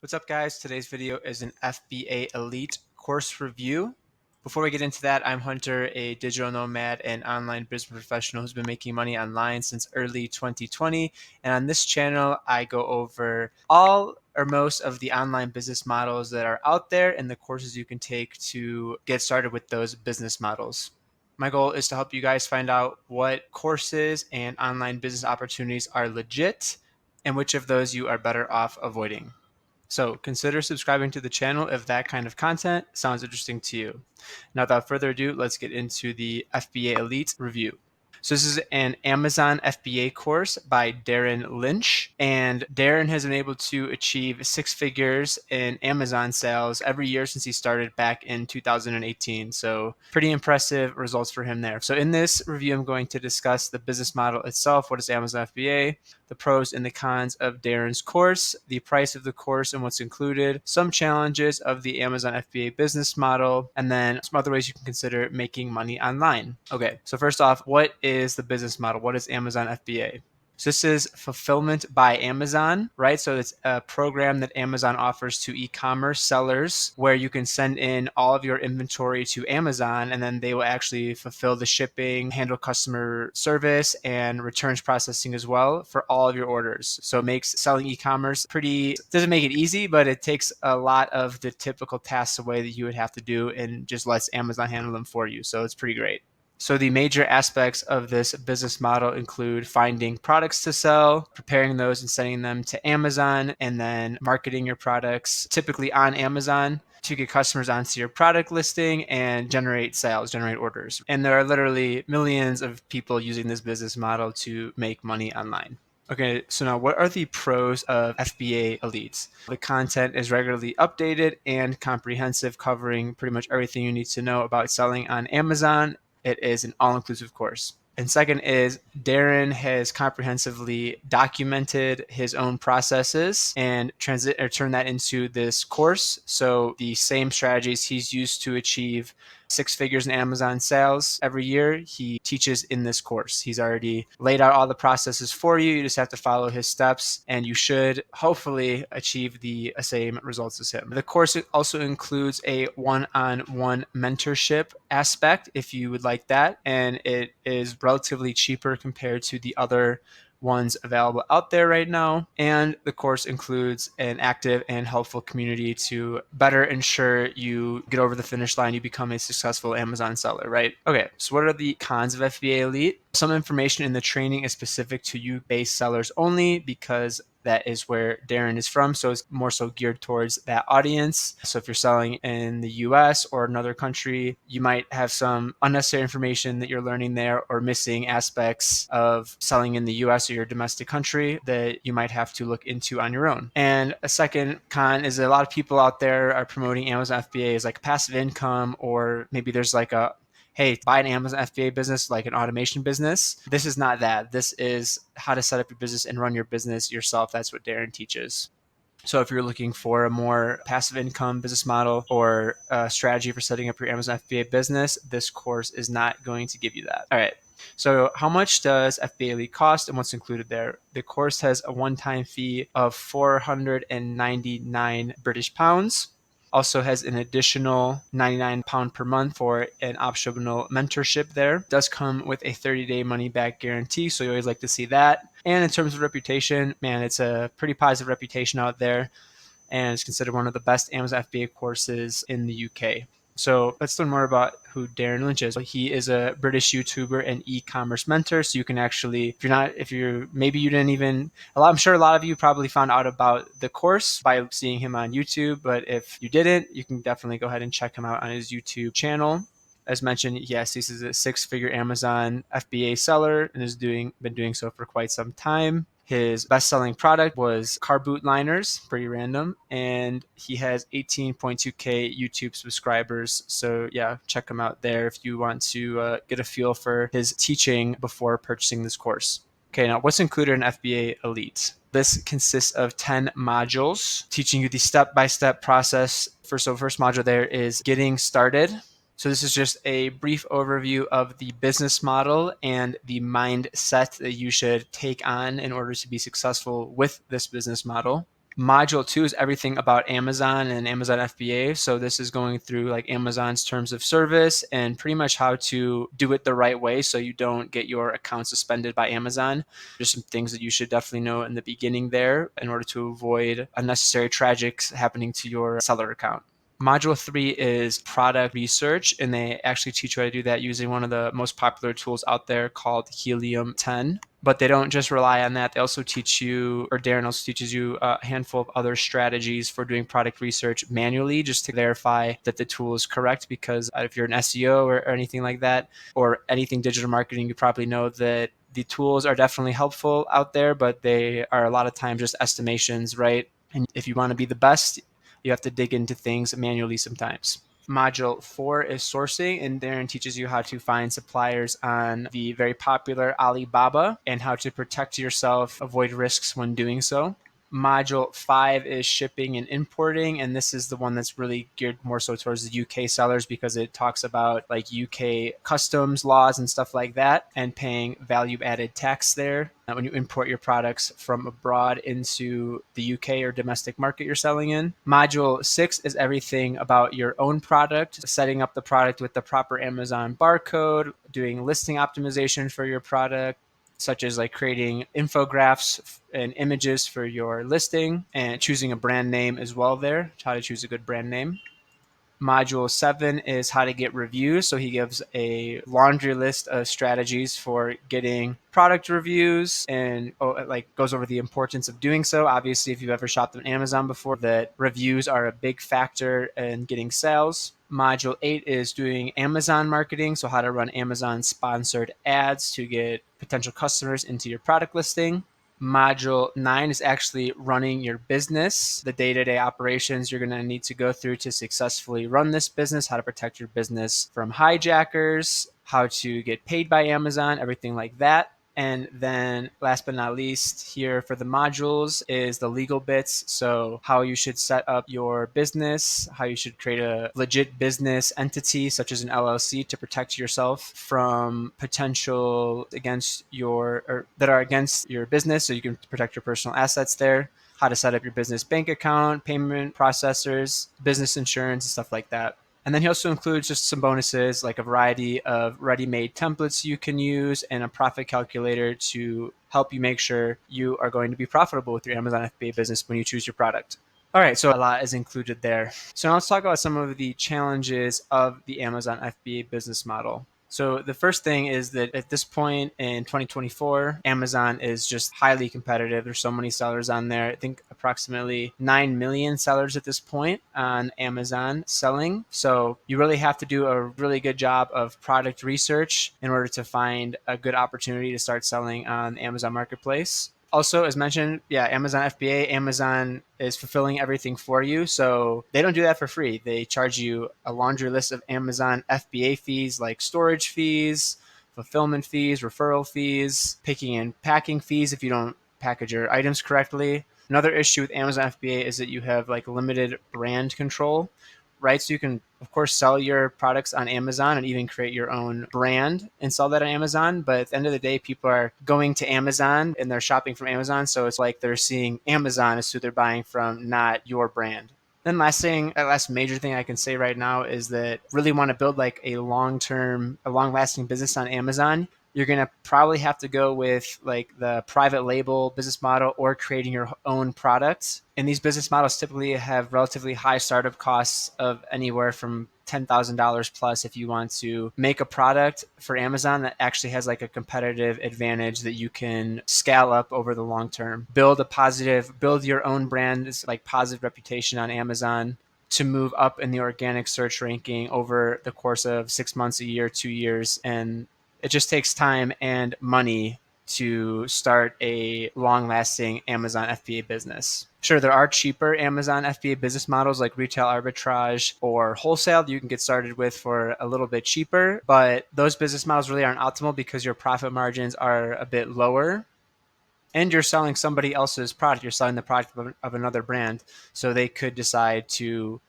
What's up, guys? Today's video is an FBA Elite course review. Before we get into that, I'm Hunter, a digital nomad and online business professional who's been making money online since early 2020. And on this channel, I go over all or most of the online business models that are out there and the courses you can take to get started with those business models. My goal is to help you guys find out what courses and online business opportunities are legit and which of those you are better off avoiding. So consider subscribing to the channel if that kind of content sounds interesting to you. Now, without further ado, let's get into the FBA Elite review. So this is an Amazon FBA course by Darren Lynch, and Darren has been able to achieve six figures in Amazon sales every year since he started back in 2018. So pretty impressive results for him there. So in this review, I'm going to discuss the business model itself. What is Amazon FBA? The pros and the cons of Darren's course, the price of the course and what's included, some challenges of the Amazon FBA business model, and then some other ways you can consider making money online. Okay, so first off, what is the business model? What is Amazon FBA? So this is fulfillment by Amazon, right? So it's a program that Amazon offers to e-commerce sellers where you can send in all of your inventory to Amazon and then they will actually fulfill the shipping, handle customer service and returns processing as well for all of your orders. So it makes selling e-commerce doesn't make it easy, but it takes a lot of the typical tasks away that you would have to do and just lets Amazon handle them for you. So it's pretty great. So the major aspects of this business model include finding products to sell, preparing those and sending them to Amazon, and then marketing your products typically on Amazon to get customers onto your product listing and generate sales, generate orders. And there are literally millions of people using this business model to make money online. Okay, so now what are the pros of FBA Elite? The content is regularly updated and comprehensive, covering pretty much everything you need to know about selling on Amazon. It is an all-inclusive course. And second is Darren has comprehensively documented his own processes and turn that into this course. So the same strategies he's used to achieve six figures in Amazon sales every year, he teaches in this course. He's already laid out all the processes for you. You just have to follow his steps and you should hopefully achieve the same results as him. The course also includes a one-on-one mentorship aspect if you would like that, and it is relatively cheaper compared to the other ones available out there right now. And the course includes an active and helpful community to better ensure you get over the finish line, you become a successful Amazon seller, right? Okay, so what are the cons of FBA Elite? Some information in the training is specific to you-based sellers only because that is where Darren is from. So it's more so geared towards that audience. So if you're selling in the US or another country, you might have some unnecessary information that you're learning there or missing aspects of selling in the US or your domestic country that you might have to look into on your own. And a second con is that a lot of people out there are promoting Amazon FBA as like passive income, or maybe there's like a hey, buy an Amazon FBA business like an automation business. This is not that. This is how to set up your business and run your business yourself. That's what Darren teaches. So if you're looking for a more passive income business model or a strategy for setting up your Amazon FBA business, this course is not going to give you that. All right. So how much does FBA Elite cost and what's included there? The course has a one-time fee of 499 British pounds. Also has an additional £99 per month for an optional mentorship there. It does come with a 30-day money-back guarantee, so you always like to see that. And in terms of reputation, man, it's a pretty positive reputation out there, and it's considered one of the best Amazon FBA courses in the UK. So let's learn more about who Darren Lynch is. He is a British YouTuber and e-commerce mentor. So you can actually, maybe you didn't even, I'm sure a lot of you probably found out about the course by seeing him on YouTube. But if you didn't, you can definitely go ahead and check him out on his YouTube channel. As mentioned, yes, this is a six-figure Amazon FBA seller and has been doing so for quite some time. His best-selling product was car boot liners, pretty random, and he has 18.2K YouTube subscribers. So yeah, check him out there if you want to get a feel for his teaching before purchasing this course. Okay, now what's included in FBA Elite? This consists of 10 modules teaching you the step-by-step process. First module there is getting started. So this is just a brief overview of the business model and the mindset that you should take on in order to be successful with this business model. Module 2 is everything about Amazon and Amazon FBA. So this is going through like Amazon's terms of service and pretty much how to do it the right way so you don't get your account suspended by Amazon. There's some things that you should definitely know in the beginning there in order to avoid unnecessary tragics happening to your seller account. Module 3 is product research, and they actually teach you how to do that using one of the most popular tools out there called Helium 10. But they don't just rely on that. They also teach you, or Darren also teaches you a handful of other strategies for doing product research manually just to verify that the tool is correct. Because if you're an SEO or anything like that, or anything digital marketing, you probably know that the tools are definitely helpful out there, but they are a lot of times just estimations, right? And if you want to be the best, you have to dig into things manually sometimes. Module 4 is sourcing, and Darren teaches you how to find suppliers on the very popular Alibaba and how to protect yourself, avoid risks when doing so. Module 5 is shipping and importing, and this is the one that's really geared more so towards the UK sellers because it talks about like UK customs laws and stuff like that and paying value added tax there when you import your products from abroad into the UK or domestic market you're selling in. Module 6 is everything about your own product, setting up the product with the proper Amazon barcode, doing listing optimization for your product, such as like creating infographics and images for your listing and choosing a brand name as well there, how to choose a good brand name. Module 7 is how to get reviews. So he gives a laundry list of strategies for getting product reviews and like goes over the importance of doing so. Obviously, if you've ever shopped on Amazon before, that reviews are a big factor in getting sales. Module 8 is doing Amazon marketing. So how to run Amazon sponsored ads to get potential customers into your product listing. Module 9 is actually running your business, the day-to-day operations you're going to need to go through to successfully run this business, how to protect your business from hijackers, how to get paid by Amazon, everything like that. And then last but not least here for the modules is the legal bits. So how you should set up your business, how you should create a legit business entity such as an LLC to protect yourself from potential against your or that are against your business so you can protect your personal assets there. How to set up your business bank account, payment processors, business insurance, and stuff like that. And then he also includes just some bonuses like a variety of ready-made templates you can use and a profit calculator to help you make sure you are going to be profitable with your Amazon FBA business when you choose your product. All right, so a lot is included there. So now let's talk about some of the challenges of the Amazon FBA business model. So the first thing is that at this point in 2024, Amazon is just highly competitive. There's so many sellers on there. I think approximately 9 million sellers at this point on Amazon selling. So you really have to do a really good job of product research in order to find a good opportunity to start selling on Amazon Marketplace. Also, as mentioned, yeah, Amazon FBA, Amazon is fulfilling everything for you. So they don't do that for free. They charge you a laundry list of Amazon FBA fees like storage fees, fulfillment fees, referral fees, picking and packing fees if you don't package your items correctly. Another issue with Amazon FBA is that you have like limited brand control, right? So you can, of course, sell your products on Amazon and even create your own brand and sell that on Amazon. But at the end of the day, people are going to Amazon and they're shopping from Amazon. So it's like they're seeing Amazon as who they're buying from, not your brand. Then last major thing I can say right now is that really want to build like a long-lasting business on Amazon, you're going to probably have to go with like the private label business model or creating your own products. And these business models typically have relatively high startup costs of anywhere from $10,000 plus if you want to make a product for Amazon that actually has like a competitive advantage that you can scale up over the long term. Build your own brand, like positive reputation on Amazon to move up in the organic search ranking over the course of 6 months, a year, 2 years. And it just takes time and money to start a long-lasting Amazon FBA business. Sure, there are cheaper Amazon FBA business models like retail arbitrage or wholesale that you can get started with for a little bit cheaper, but those business models really aren't optimal because your profit margins are a bit lower and you're selling somebody else's product. You're selling the product of another brand, so they could decide to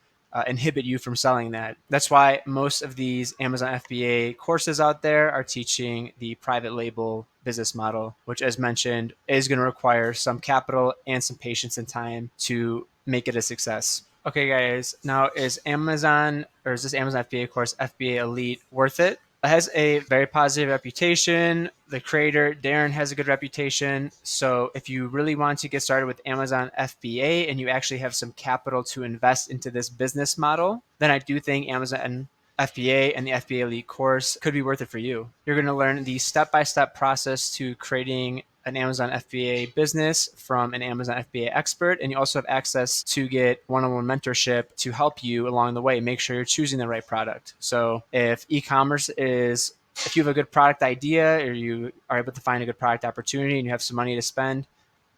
inhibit you from selling that. That's why most of these Amazon FBA courses out there are teaching the private label business model, which, as mentioned, is going to require some capital and some patience and time to make it a success. Okay, guys, now is this Amazon FBA course, FBA Elite, worth it? It has a very positive reputation. The creator, Darren, has a good reputation. So if you really want to get started with Amazon FBA and you actually have some capital to invest into this business model, then I do think Amazon FBA and the FBA Elite course could be worth it for you. You're going to learn the step-by-step process to creating an Amazon FBA business from an Amazon FBA expert, and you also have access to get one-on-one mentorship to help you along the way. Make sure you're choosing the right product. So if e-commerce is, if you have a good product idea or you are able to find a good product opportunity and you have some money to spend,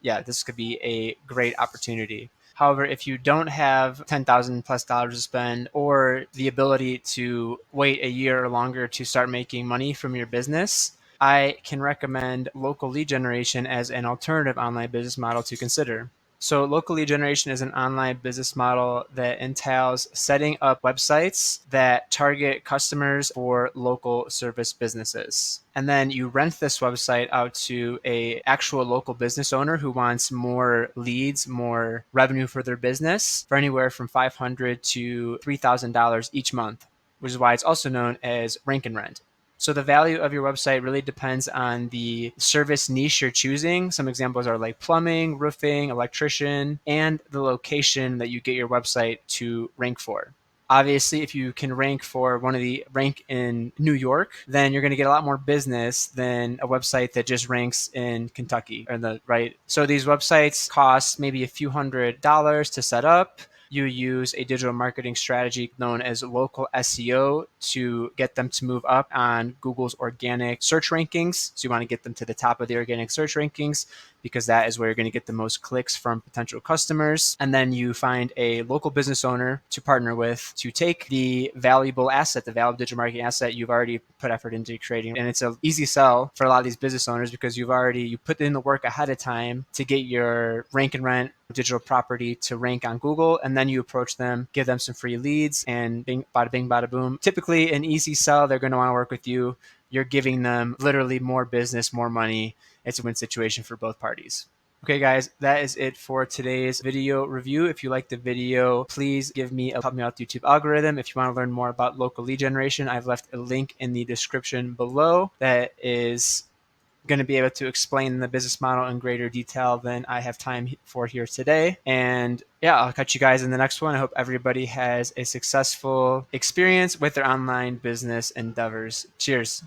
yeah, this could be a great opportunity. However, if you don't have $10,000+ to spend or the ability to wait a year or longer to start making money from your business, I can recommend local lead generation as an alternative online business model to consider. So local lead generation is an online business model that entails setting up websites that target customers for local service businesses. And then you rent this website out to a actual local business owner who wants more leads, more revenue for their business for anywhere from $500 to $3,000 each month, which is why it's also known as rank and rent. So the value of your website really depends on the service niche you're choosing. Some examples are like plumbing, roofing, electrician, and the location that you get your website to rank for. Obviously, if you can rank in New York, then you're going to get a lot more business than a website that just ranks in Kentucky right. So these websites cost maybe a few $100s to set up. You use a digital marketing strategy known as local SEO to get them to move up on Google's organic search rankings. So you want to get them to the top of the organic search rankings because that is where you're going to get the most clicks from potential customers. And then you find a local business owner to partner with to take the valuable digital marketing asset you've already put effort into creating. And it's an easy sell for a lot of these business owners because you put in the work ahead of time to get your rank and rent digital property to rank on Google, and then you approach them, give them some free leads, and bing, bada boom. Typically an easy sell, they're going to want to work with you. You're giving them literally more business, more money. It's a win situation for both parties. Okay, guys, that is it for today's video review. If you like the video, please help me out with the YouTube algorithm. If you want to learn more about local lead generation, I've left a link in the description below that is going to be able to explain the business model in greater detail than I have time for here today. And yeah, I'll catch you guys in the next one. I hope everybody has a successful experience with their online business endeavors. Cheers.